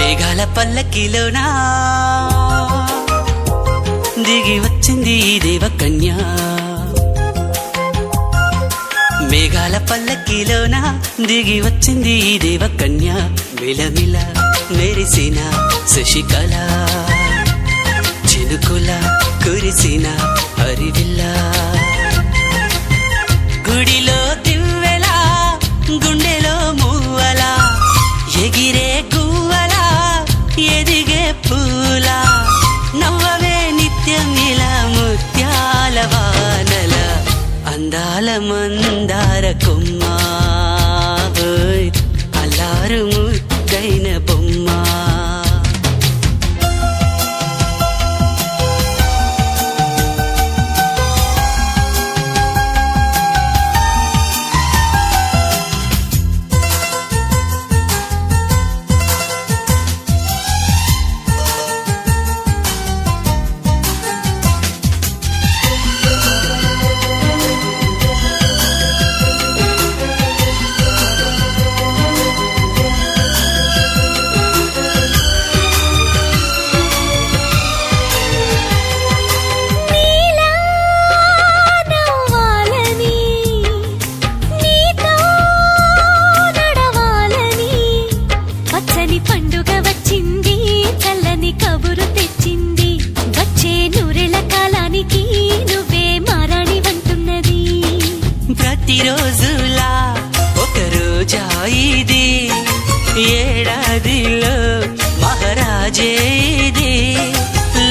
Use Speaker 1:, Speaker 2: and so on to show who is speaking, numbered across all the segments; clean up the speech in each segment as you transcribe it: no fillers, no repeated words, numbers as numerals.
Speaker 1: మేఘాల పల్లకిలోనా దిగి వచ్చింది ఈ దేవకన్య. మేఘాల పల్లకిలోనా దిగి వచ్చింది ఈ దేవకన్య. మిలమిల మెరిసిన శశికళ, చినుకుల కురిసిన హరివిల్ల. గుడిలో దివ్వెలా గుండెలో మువ్వలా, ఎగిరే గువ్వలా ఎదిగే పూలా. నవ్వవే నిత్యం ఇలా ముత్యాల వానల, అందాల మందార కొమ్మ, అల్లారు ముద్దైన బొమ్మ.
Speaker 2: పండుగ వచ్చింది, చల్లని కబురు తెచ్చింది. వచ్చే నూరెల కాలానికి నువ్వే మారాణి వంటున్నది.
Speaker 1: ప్రతిరోజులా ఒక రోజా ఇది, ఏడాదిలో మహారాజే ఇది.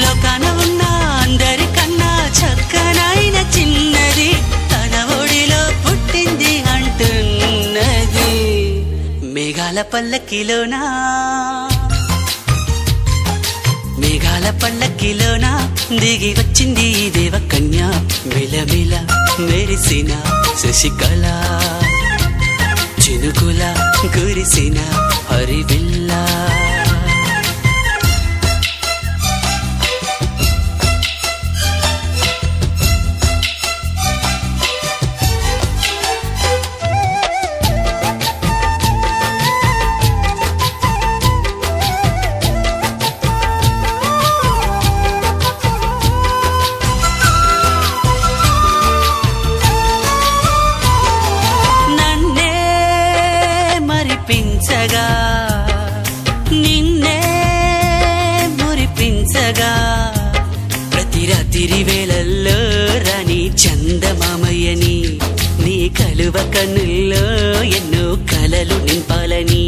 Speaker 1: లోకాన ఉన్న అందరికన్నా చక్కనైన చిన్నది, తన ఒడిలో పుట్టింది అంటున్నది. మేఘాల పల్లకిలోనా మేఘాల పల్లకిలోనా దిగి వచ్చింది ఈ దేవకన్య. మిలమిల మెరిసిన శశికళ, చినుకుల కురిసిన హరివిల్ల. మరిపించగా నిన్నే మురిపించగా, ప్రతి రాత్రి వేళల్లో రాణి చందమామయ్యని, నీ కలువ కన్నుల్లో ఎన్నో కలలు నింపాలని.